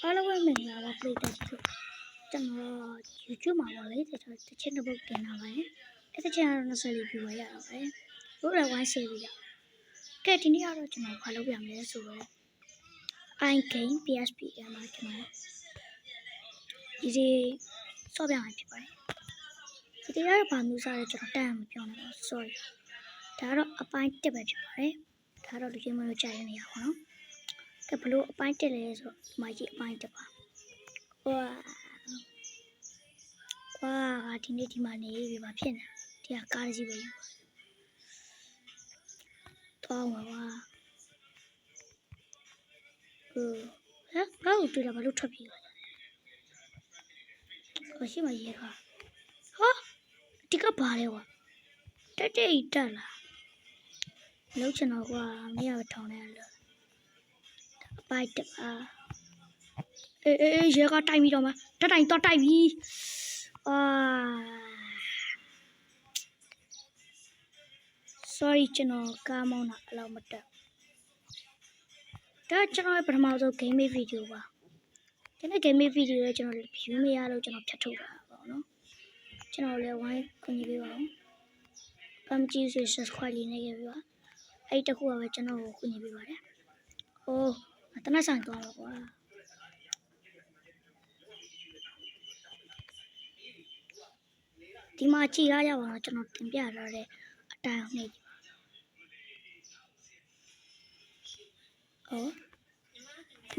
အားလုံးပဲမင်္ဂလာပါပရိသတ်ကြီးတို့ကျွန်တော် YouTube မှာပါလေကျွန်တော်တစ်ချက်တစ်ပုတ်တင်လာပါတယ်အဲ့တစ်ချက်ကတော့24 view ရတာပဲဘို့ရဝိုင်းဆေးပြီးရကဲဒီနေ့ကတော့ကျွန်တော်ဘာလုပ်ပြမလဲဆိုတော့ I game PSP မှာကျွန်တော်ဒီဆော့ပြမှာဖြစ်ပါတယ်ဒီကတော့ဘာမျိုးစားလဲကျွန်တော်တန်းမပြောနိုင်ဘူး sorry ဒါကတော့အပိုင်း1ပဲဖြစ်ပါတယ်ဒါတော့လူချင်းမလို့ကြာရနေရပါတော့ကဘလို့အပိုင်း1လဲဆိုတော့ဒီမှာကြီးအပိုင်း1ပါဝါဒီနေ့ဒီမှာနေပြီပါဖြစ်နေဒီကကားကြီးပဲယူတော့မှာပါဟမ်ဘာလို့တွေ့လာဘာလို့ထွက်ပြေးလာလဲရှိမရေခါဟာဒီကဘာလဲဝါတက်တက်လာလုံးချင်တော့ကွာမရထောင်နေလို့အပိုက်တပါအေးရေကတိုက်ပြီးတော့မှတက်တိုင်တော့တိုက်ပြီးsorry ကျွန်တော်ကားမောင်းတာအလောက်မတက်ဒါကျွန်တော်ရဲ့ပထမဆုံး game video ပါဒီနေ့ game video လေးကျွန်တော် view မရလို့ကျွန်တော်ဖြတ်ထုတ်တာပေါ့နော်ကျွန်တော်လည်းဝိုင်းခွင့်ပြုပါဦးကမ်ကြီးဆို subscribe လေးနဲ့ခဲ့ပြီပါအဲ့တခုကပဲကျွန်တော်ကိုခွင့်ပြုပေးပါတယ်အိုးတနက်ဆိုင်သွားတော့ကွာဒီမှာကြည်ရကြပါတော့ကျွန်တော်တင်ပြရတဲ့အတိုင်းနေကြပါOh,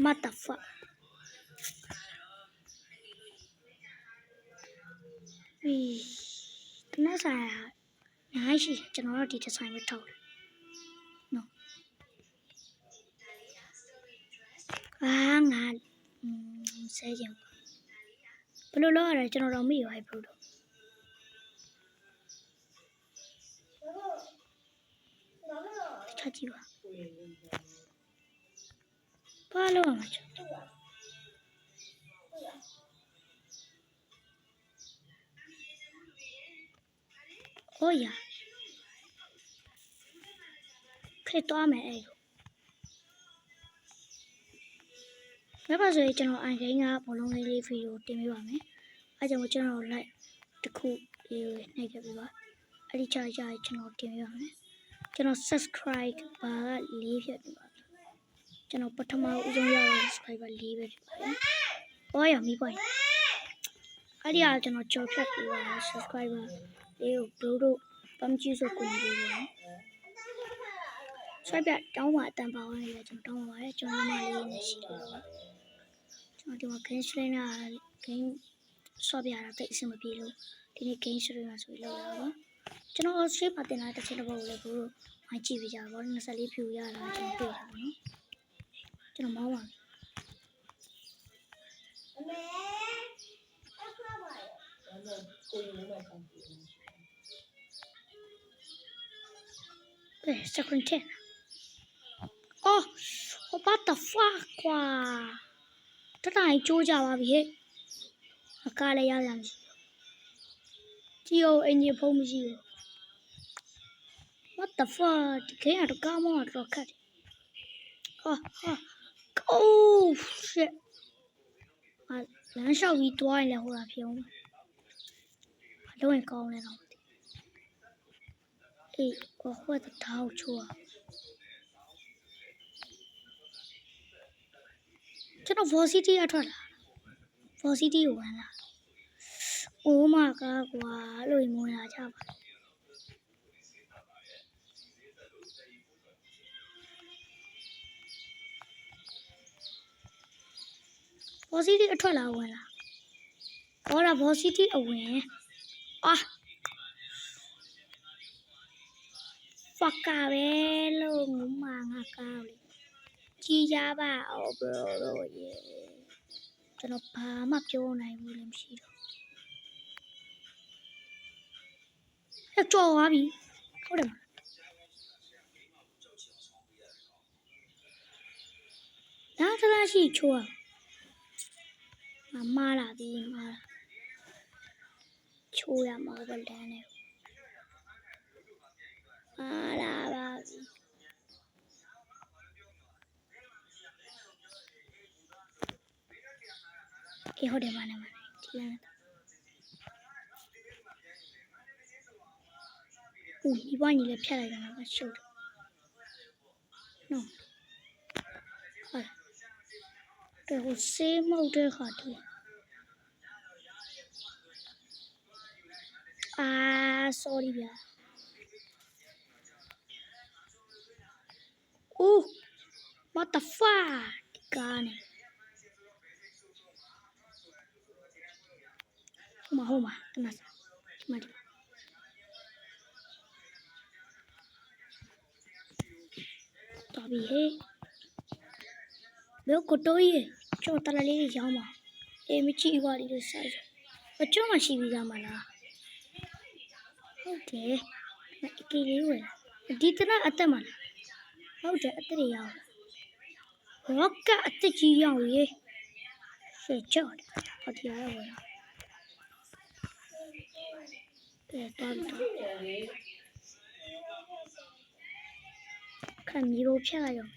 what the fuck? တနက်ဆိုင်အားရှိကျွန်တော်တို့ဒီတစ်ဆိုင်ပဲထောက်တယ်နော်ငါဆဲကြဘယ်လိုလုပ်ရလဲကျွန်တော်တော့မရဘူးဘယ်လိုချက်ကြည့်ပါဘာလို့မချOh yeah. ခေတ်သွားမယ်အဲ့လိုဘာဆိုရင်ကျွန်တော်အန်ဂိမ်းကဘောလုံးလေးဗီဒီယိုတင်ပေးပါမယ်အဲကြောင့်ကျွန်တော် like တစ်ခုလေးနှိပ်ခဲ့ပြီပါအဲ့ဒီကြာကျွန်တော်တင်ပေးပါမယ်ကျွန်တော် subscribe ဘာက4ဖြစ်ပြီပါကျွန်တော်ပထမဦးဆုံးရတဲ့ subscriber 4ပဲဖြစ်ပါတယ်ဟောရမိပွိုင်းအဲ့ဒီကကျွန်တော်ကြော်ဖြတ်ပြီးပါ subscriber လေးကိုဘလို့ပမ်းကြည့်ဆိုကိုနေပြီဆွဲပြတောင်းပါအတန်ပါဝင်ရကျွန်တော်တောင်းပါပါတယ်ကျွန်တော်မလေးနဲ့ရှိတယ်ကျွန်တော်ဒီမှာ game trainer game ဆော့ပြတာတိတ်အဆင်မပြေလို့ဒီနေ့ game trainer ဆိုပြီးလောက်ရပါကျွန်တော် stream မှာတင်လာတဲ့ချက်တစ်ပုဒ်ကိုလည်းဘို့လို့မှကြည့်ပြကြပါဘော24 view ရလာကျွန်တော်တွေ့တာပေါ့နော်ကျွန်တော်မောင်းပါsecond 10 Oh what the fuck ကွာတတိုင်းကြိုးကြပါပြီဟဲ့အကားလည်းရရမရှိကြည့်အောင်အင်ဂျင်ဖုံးမရှိဘူး What the fuck ဒီခေတ်ကတော့ကားမောင်းတော့ခက်တယ်Oh shit လမ်းလျှောက်ပြီးသွားရင်လည်းဟိုတာဖြစ်အောင်လုံးရင်ကောင်းလဲတော့အေးဟိုတထောက်ချိုးကျွန်တော် Velocity အထွက်လာ Velocity ကိုဝင်လာ Oh my god ကွာလို့မဝင်လာကြပါVelocity အထွက်လာဝင်လာဟောတာ Velocity အဝင်fuck ပဲလို့ငါကားလေကြည်ကြပါအောင် bro တို့ရေကျွန်တော်ဘာမှပြောနိုင်ဘူးလည်းမရှိတော့ဟဲ့ကြော်သွားပြီဟုတ်တယ်မလားတလားရှိချိုးမာလာပြီမာလာချိုးရမှာပဲလမ်းနဲ့မာလာပါပြီ အေးဟုတ်တယ်မနဲ့ဒီလမ်းဦးဒီဘွားကြီးလည်းဖြတ်လိုက်တော့ကရှုပ်တယ်နော်ဟုတ်တယ်ဟိုဆေးမဟုတ်တဲ့ခါတူsorry ဗျာဦး what the fuck ဒီကားနဲ့ဟိုမှာတမစားဒီမှာတော်ပြီဟေးဘယ်ကိုတိုးကြီးကျော်တရလေးရောင်းပါအေးမကြည့်ပါလိမ့်လို့ဆိုင်အကျော်မရှိပြီးသားမလားဟုတ်တယ်အကေလေးဝယ်ဒီတရအသက်မလားဟုတ်တယ်အသက်ရအောင်ရော့ကအသက်ကြီးရောင်ရေးရှေ့ကျော်ဟုတ်တယ်ရဝယ်တော်ခံမီရိုဖြတ်လိုက်ရော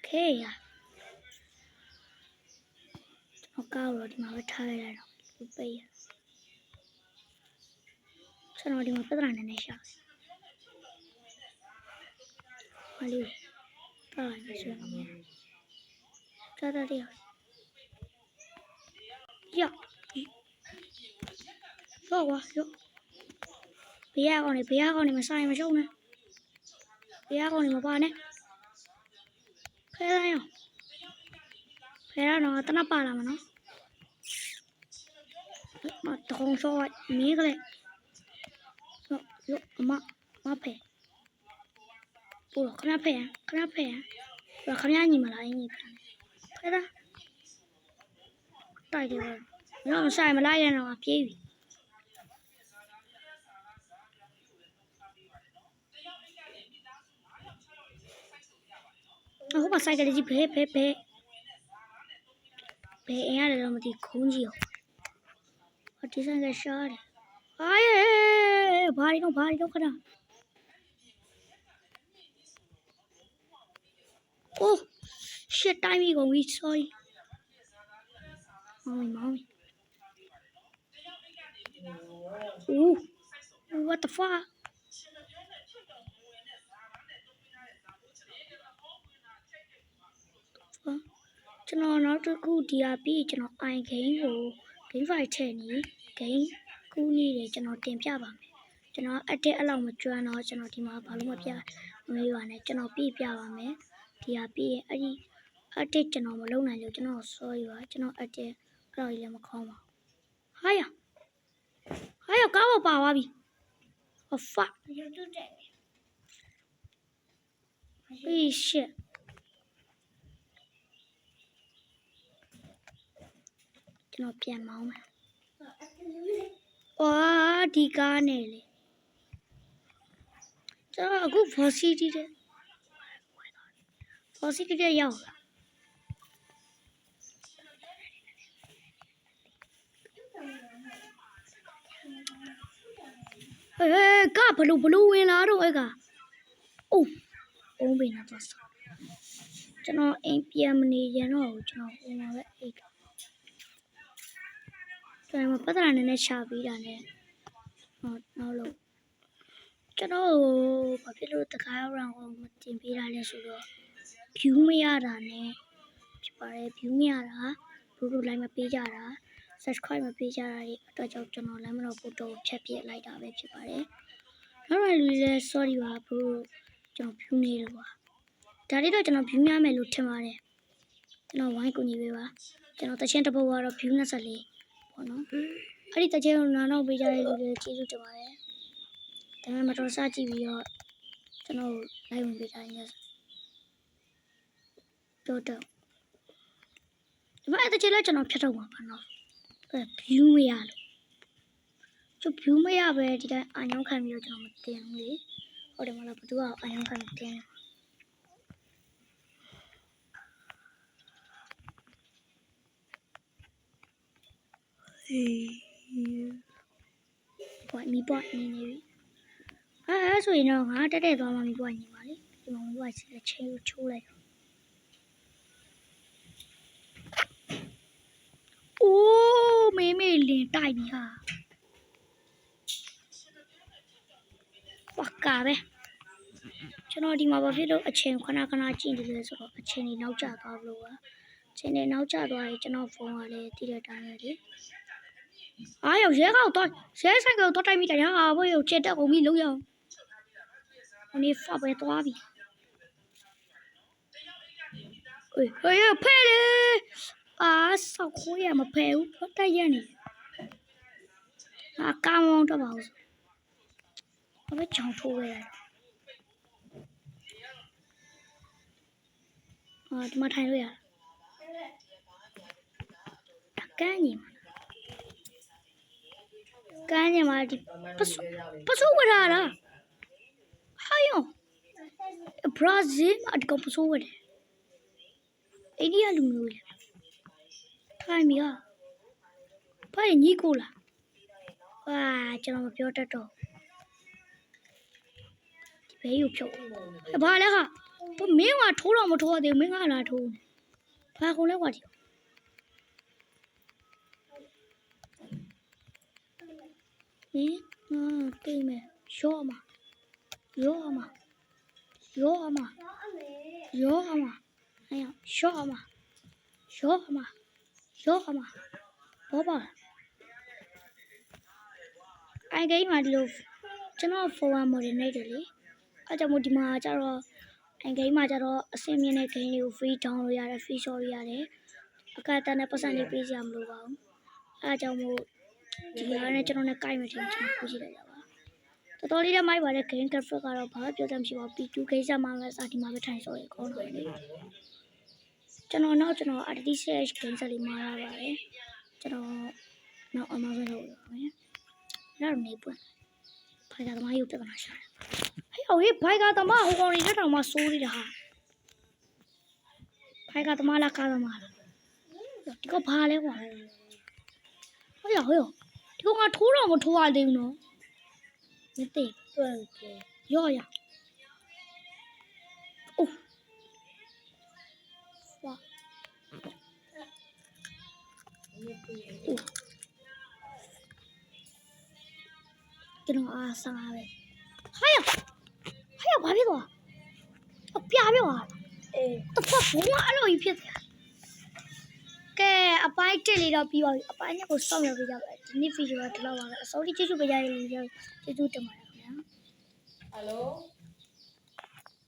ခေရကျွန်တော်ကောက်တော့ဒီမှာပဲထားလိုက်တော့ဒီပေးရကျွန်တော်ဒီမှာပြဿနာနည်းနည်းရှာမလေးပါလိုက်ဆိုတော့တော်တော်ရရောဝါရောဘယ်ရကောင်းနေမဆိုင်မရှုံးနဲ့ဘယ်ရကောင်းနေမပါနဲ့ဖဲလိုက်အောင်ဖဲရတော့တနပါလာမနော်မတုံးစောမီးကလေးရောမဖဲပူခဏဖဲရခဏညီမလားညီဖဲတာတိုက်တယ်ရောမဆိုင်မလိုက်ရတော့ပြေးပြီဟိုမှာဆိုင်ကလေးကြီးဘဲအင်းရတယ်တော့မသိခုံးကြီးရောဒီဆိုင်ကရှားတယ်ဘာရီတော့ခဏအိုး shit တိုင်းပြီကုန်ပြီ sorry မောင်ooh what the fuck ကျွန်တော်နောက်တစ်ခုဒီဟာပြီးကျွန်တော် i game ကို game file ထည့်နေ game ကူးနေတယ်ကျွန်တော်တင်ပြပါမယ်ကျွန်တော်အတက်အလောက်မကျွမ်းတော့ကျွန်တော်ဒီမှာဘာလို့မပြမေးပါနဲ့ကျွန်တော်ပြပါမယ်ဒီဟာပြီးရင်အဲ့ဒီအတက်ကျွန်တော်မလုပ်နိုင်လို့ကျွန်တော် sorry ပါကျွန်တော်အတက်အဲ့လိုလည်းမခေါင်းပါဟာရကားပေါ်ပါသွားပြီ oh fuck hey shit ကျွန်တော်ပြန်မောင်းမယ်ဒီကားနဲ့လေကျွန်တော်အခု velocity တဲ့ရောက်လာကဘလို့ဝင်လာတော့အဲ့ကအိုးဘုံပင်တော့ကျွန်တော်အိမ်ပြန်မနေရတော့ဘူးကျွန်တော်အိမ်မှာပဲအိတ်ကျွန်တော်ပတ်သက်နည်းနည်းရှာပြီးတာနဲ့နောက်လို့ကျွန်တော်ဘာဖြစ်လို့တခါရောက်တော့မတင်ပေးတာလဲဆိုတော့ view မရတာနဲ့ဖြစ်ပါတယ် view မရတာတို့လိုက်မပေးကြတာ subscribe မပေးကြတာတွေအတွက်ကြောင့်ကျွန်တော်လည်းမတော့ပို့တော့ဖြတ်ပြလိုက်တာပဲဖြစ်ပါတယ်နောက်မှလူတွေလည်း sorry ပါဘို့ကျွန်တော် view နေလို့ပါဒါလေးတော့ကျွန်တော် view များမယ်လို့ထင်ပါတယ်ကျွန်တော်ဝိုင်းကူညီပေးပါကျွန်တော်တချင်းတစ်ပုတ်ကတော့ view 24ပေါ့နော်အဲ့ဒီတချင်းကိုနားတော့ပေးကြတဲ့လူတွေကျေးဇူးတင်ပါတယ်ဒါပေမဲ့မတော်စကြည့်ပြီးတော့ကျွန်တော်လိုက်ဝင်ပေးတာညတော့ဒီမှာအဲ့တချင်းလည်းကျွန်တော်ဖြတ်တော့မှာပါနော်view မရလို့ကျွန်တော် view မရပဲဒီတိုင်းအာညောင်းခံပြီးတော့ကျွန်တော်မတင်ဘူးလေဟုတ်တယ်မလားဘသူကအာညောင်းခံပြီးတင်ပွိုင်မီပွိုင်နေပြီ ဆိုရင်တော့ငါတက်တက်သွားမှမပွားညီပါလေဒီမှာမပွားချင်တဲ့ချင်းကိုချိုးလိုက်အိုးမေမေလင်တိုက်ပြီဟာဝါကာပဲကျွန်တော်ဒီမှာဘာဖြစ်လို့အချိန်ခဏခဏကြည့်နေလဲဆိုတော့အချိန်တွေနောက်ကျသွားလို့ပါအချိန်တွေနောက်ကျသွားရင်ကျွန်တော်ဖုန်းကလည်းတည်တဲ့အတိုင်းပဲလေအားရောက်ရဲကောက်တော့ရဲဆိုင်ကတော့တိုက်မိတယ်ဟာဘို့ရုပ်ချက်တက်ကုန်ပြီလုံးရအောင်ဟိုနေဖပဲသွားပြီဟေးဖဲလေအာဆောက်ခိုးရမဖဲဘူးတိုက်ရနေကာမောင်းတော့ပါဦးဘာပဲကြောင်ထိုးခဲ့ရဒီမှာထိုင်လို့ရကန်းကြီးမှာဒီပစိုးဝရလားဟာယောဘရာဇီးမှာဒီကပစိုးဝတယ်အိန္ဒိယလူမျိုးလေထိုင်မီဟာဘာညီကိုလားဟာကျွန်တော်မပြောတတ်တော့ဒီဘေးကိုဖြုတ်ဘာလဲဟာမင်းကထိုးတော့မထိုးရသေးဘူးမင်းကလာထိုးဘာကုန်လဲကွာဒီတိတ်မယ်ရော့မှာအဲ့ရော့မှာဘောပါအိုင်ဂိမ်းမှာဒီလိုကျွန်တော်ဖုန်းကမော်ဒယ်နေတယ်လေအဲ့ကြောင့်မို့ဒီမှာကျတော့အိုင်ဂိမ်းမှာကျတော့အဆင်မြင့်တဲ့ဂိမ်းတွေကို free down လုပ်ရတယ် free shot ရတယ်အကန့်အသတ်နဲ့ပတ်စံတွေပေးစရာမလိုပါဘူးအဲ့ကြောင့်မို့ဒီကနေ့ကျွန်တော်နဲ့ကိုက်မယ်ထင်ကျွန်တော်ကြည့်လိုက်ရပါတော်တော်လေးတော့မိုက်ပါတဲ့ game graphic ကတော့ဘာပြောတတ်မရှိပါဘူး P2 ကိစ္စမှလည်းစာဒီမှာပဲထိုင်ဆိုရကောင်းတယ်လေကျွန်တော် artificial game စလေးမှာရပါတယ်ကျွန်တော်နောက် Amazon လုပ်ရပါမယ်အဲ့တော့နေပွင့်ဖိုင်ကသမားရုပ်ပြဿနာရှာတယ်ဟေးဖိုင်ကသမားဟိုကောင်နေတဲ့တောင်မှစိုးနေတာဟာဖိုင်ကသမားလားကားသမားလားဒီကဘာလဲကွာဟေးဒီကောင်ကထိုးတော့မထိုးရသေးဘူးနော်မသိရောရအိုးဝါကျွန်တော်အားစားပဲဟာရဘာဖြစ်သွားအပြားပြောသွားတစ်ဖက်ဘုံကအဲ့လိုကြီးဖြစ်တယ်ကဲအပိုင်း1လေးတော့ပြီးပါပြီအပိုင်း2ကိုစောင့်ရပေးကြပါဒီနေ့ဗီဒီယိုကဒီလောက်ပါပဲအစိုးရကျေးဇူးပေးကြရလို့ကျေးဇူးတင်ပါတယ်ခင်ဗျာဟယ်လို